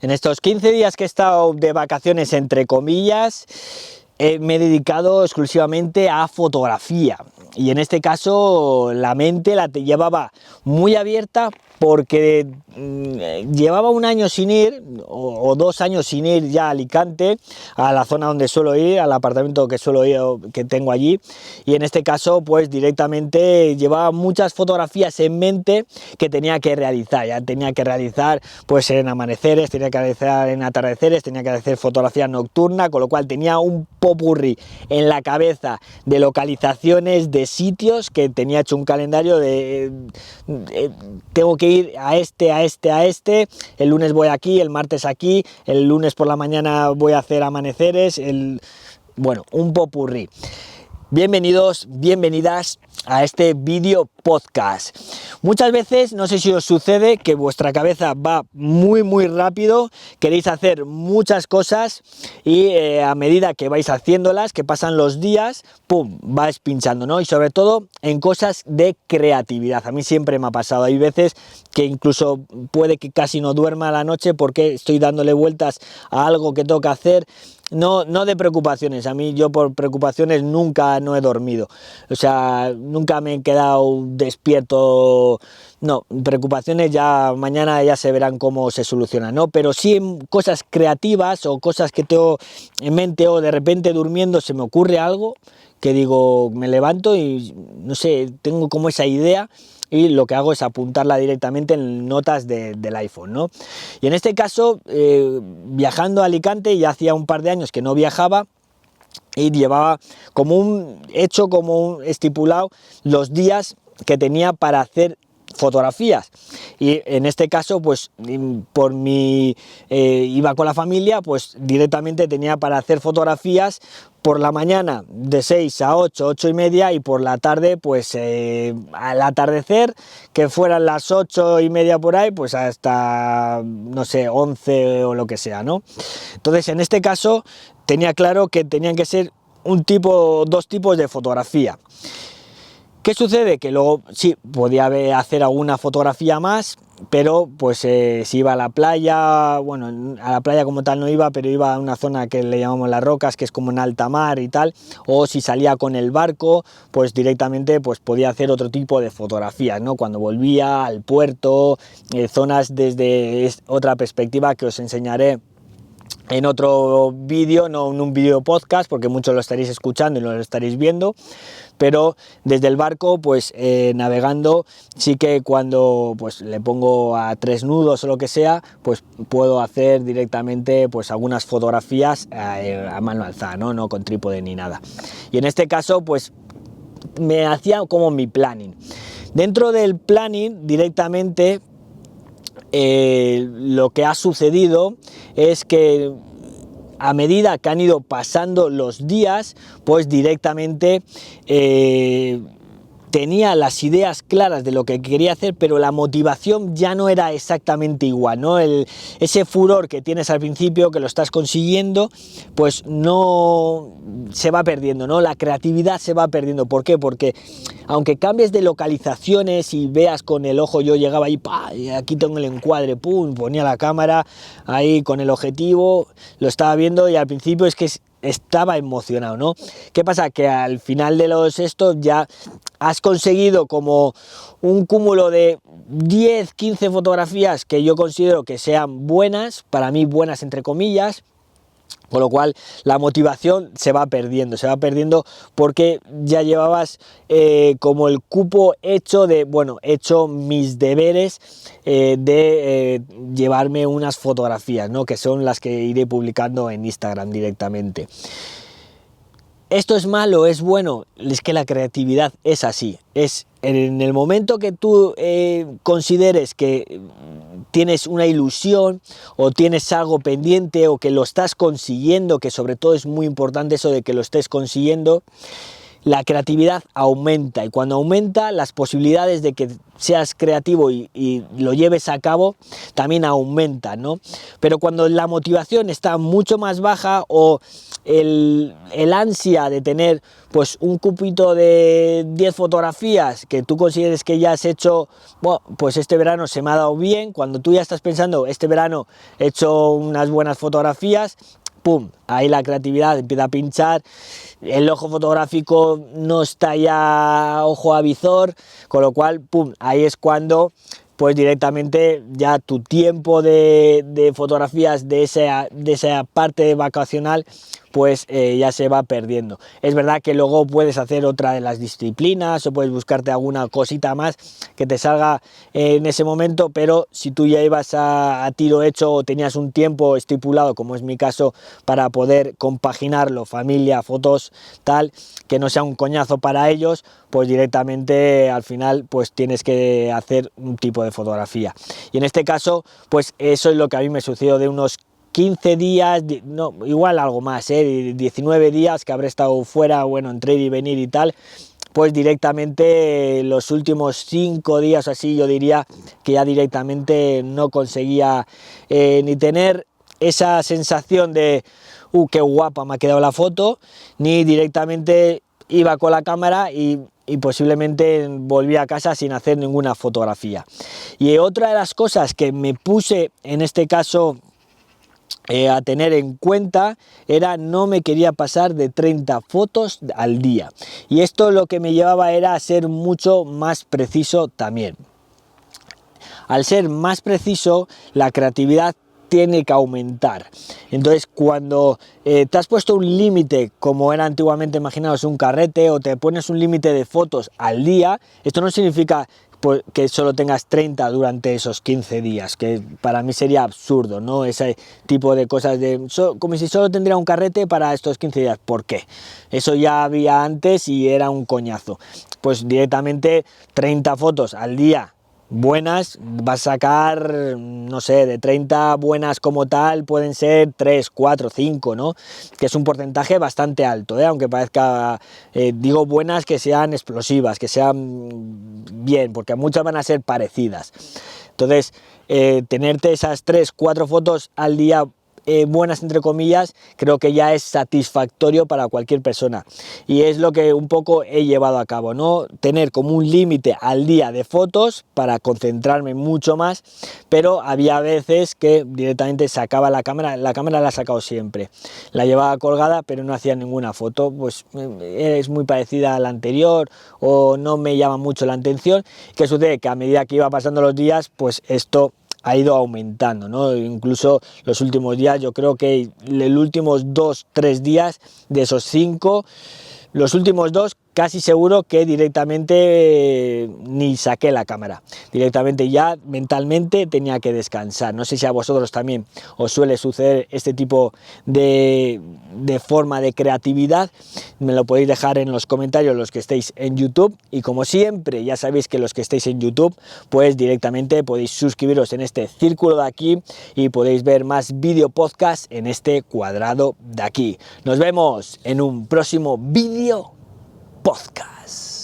En estos 15 días que he estado de vacaciones, entre comillas, me he dedicado exclusivamente a fotografía. Y en este caso la mente la llevaba muy abierta porque llevaba un año sin ir, o 2 años sin ir ya a Alicante, a la zona donde suelo ir, al apartamento que suelo ir, que tengo allí, y en este caso pues directamente llevaba muchas fotografías en mente que tenía que realizar. Ya tenía que realizar pues en amaneceres, tenía que realizar en atardeceres, tenía que hacer fotografía nocturna, con lo cual tenía un popurrí en la cabeza de localizaciones, de sitios, que tenía hecho un calendario de tengo que ir a este, el lunes voy aquí, el martes aquí, el lunes por la mañana voy a hacer amaneceres, bueno, un popurrí. Bienvenidos, bienvenidas a este vídeo podcast. Muchas veces, no sé si os sucede, que vuestra cabeza va muy rápido, queréis hacer muchas cosas y a medida que vais haciéndolas, que pasan los días, pum, vais pinchando, ¿no? Y sobre todo en cosas de creatividad. A mí siempre me ha pasado. Hay veces que incluso puede que casi no duerma a la noche porque estoy dándole vueltas a algo que tengo que hacer. No de preocupaciones, a mí yo por preocupaciones nunca no he dormido, o sea, nunca me he quedado despierto, no, preocupaciones ya mañana ya se verán cómo se solucionan, ¿no? Pero sí cosas creativas o cosas que tengo en mente, o de repente durmiendo se me ocurre algo que digo, me levanto y no sé, tengo como esa idea, y lo que hago es apuntarla directamente en notas del iPhone, ¿no? Y en este caso, viajando a Alicante, ya hacía un par de años que no viajaba, y llevaba como estipulado los días que tenía para hacer fotografías. Y en este caso pues por mi iba con la familia, pues directamente tenía para hacer fotografías por la mañana de 6 a 8, 8 y media, y por la tarde pues al atardecer, que fueran las 8 y media por ahí, pues hasta no sé 11 o lo que sea, ¿no? Entonces en este caso tenía claro que tenían que ser dos tipos de fotografía. ¿Qué sucede? Que luego sí, podía hacer alguna fotografía más, pero pues si iba a la playa, bueno, a la playa como tal no iba, pero iba a una zona que le llamamos Las Rocas, que es como en alta mar y tal, o si salía con el barco, pues directamente pues podía hacer otro tipo de fotografías, ¿no? Cuando volvía al puerto, zonas desde otra perspectiva que os enseñaré en otro vídeo, no en un vídeo podcast, porque muchos lo estaréis escuchando y no lo estaréis viendo, pero desde el barco, pues navegando, sí que cuando pues le pongo a 3 nudos o lo que sea, pues puedo hacer directamente pues algunas fotografías a mano alzada, no con trípode ni nada. Y en este caso, pues me hacía como mi planning. Dentro del planning, directamente, lo que ha sucedido es que a medida que han ido pasando los días, pues directamente tenía las ideas claras de lo que quería hacer, pero la motivación ya no era exactamente igual, ¿no? Ese furor que tienes al principio, que lo estás consiguiendo, pues no se va perdiendo, ¿no? La creatividad se va perdiendo. ¿Por qué? Porque aunque cambies de localizaciones y veas con el ojo, yo llegaba ahí, ¡pah!, y aquí tengo el encuadre, pum, ponía la cámara ahí con el objetivo, lo estaba viendo, y al principio es que estaba emocionado, ¿no? ¿Qué pasa? Que al final de los estos ya has conseguido como un cúmulo de 10, 15 fotografías que yo considero que sean buenas, para mí buenas entre comillas, con lo cual la motivación se va perdiendo porque ya llevabas como el cupo hecho de, bueno, hecho mis deberes de llevarme unas fotografías, ¿no? Que son las que iré publicando en Instagram directamente. ¿Esto es malo? ¿Es bueno? Es que la creatividad es así. Es en el momento que tú consideres que tienes una ilusión o tienes algo pendiente o que lo estás consiguiendo, que sobre todo es muy importante eso de que lo estés consiguiendo, la creatividad aumenta, y cuando aumenta las posibilidades de que seas creativo y lo lleves a cabo también aumentan, ¿no? Pero cuando la motivación está mucho más baja, o el ansia de tener pues un cupito de 10 fotografías que tú consideres que ya has hecho, bueno, pues este verano se me ha dado bien, cuando tú ya estás pensando este verano he hecho unas buenas fotografías, ¡pum!, ahí la creatividad empieza a pinchar, el ojo fotográfico no está ya ojo a visor, con lo cual, ¡pum!, ahí es cuando pues directamente ya tu tiempo de fotografías de esa parte vacacional pues ya se va perdiendo. Es verdad que luego puedes hacer otra de las disciplinas o puedes buscarte alguna cosita más que te salga en ese momento, pero si tú ya ibas a tiro hecho o tenías un tiempo estipulado, como es mi caso, para poder compaginarlo, familia, fotos, tal, que no sea un coñazo para ellos, pues directamente al final pues tienes que hacer un tipo de fotografía. Y en este caso pues eso es lo que a mí me sucedió de unos 15 días, no, igual algo más, 19 días que habré estado fuera, bueno, entre ir y venir y tal, pues directamente los últimos 5 días así yo diría que ya directamente no conseguía ni tener esa sensación de qué guapa me ha quedado la foto, ni directamente iba con la cámara y posiblemente volví a casa sin hacer ninguna fotografía. Y otra de las cosas que me puse en este caso a tener en cuenta era no me quería pasar de 30 fotos al día, y esto lo que me llevaba era a ser mucho más preciso también. Al ser más preciso, la creatividad tiene que aumentar. Entonces cuando te has puesto un límite, como era antiguamente, imaginaos un carrete, o te pones un límite de fotos al día, esto no significa pues que solo tengas 30 durante esos 15 días, que para mí sería absurdo, ¿no? Ese tipo de cosas como si solo tendría un carrete para estos 15 días. ¿Por qué? Eso ya había antes y era un coñazo. Pues directamente 30 fotos al día buenas, vas a sacar, no sé, de 30 buenas como tal, pueden ser 3, 4, 5, ¿no? Que es un porcentaje bastante alto, aunque parezca, digo buenas que sean explosivas, que sean bien, porque muchas van a ser parecidas. Entonces, tenerte esas 3, 4 fotos al día buenas entre comillas, creo que ya es satisfactorio para cualquier persona, y es lo que un poco he llevado a cabo, no tener como un límite al día de fotos para concentrarme mucho más, pero había veces que directamente sacaba la cámara la he sacado siempre, la llevaba colgada pero no hacía ninguna foto, pues es muy parecida a la anterior o no me llama mucho la atención. ¿Qué sucede? Que a medida que iba pasando los días, pues esto ha ido aumentando, ¿no? Incluso los últimos días, yo creo que los últimos 2-3 días de esos 5, los últimos 2 casi seguro que directamente ni saqué la cámara, directamente ya mentalmente tenía que descansar. No sé si a vosotros también os suele suceder este tipo de forma de creatividad, me lo podéis dejar en los comentarios los que estéis en YouTube, y como siempre ya sabéis que los que estéis en YouTube pues directamente podéis suscribiros en este círculo de aquí y podéis ver más vídeo podcast en este cuadrado de aquí. Nos vemos en un próximo vídeo podcast.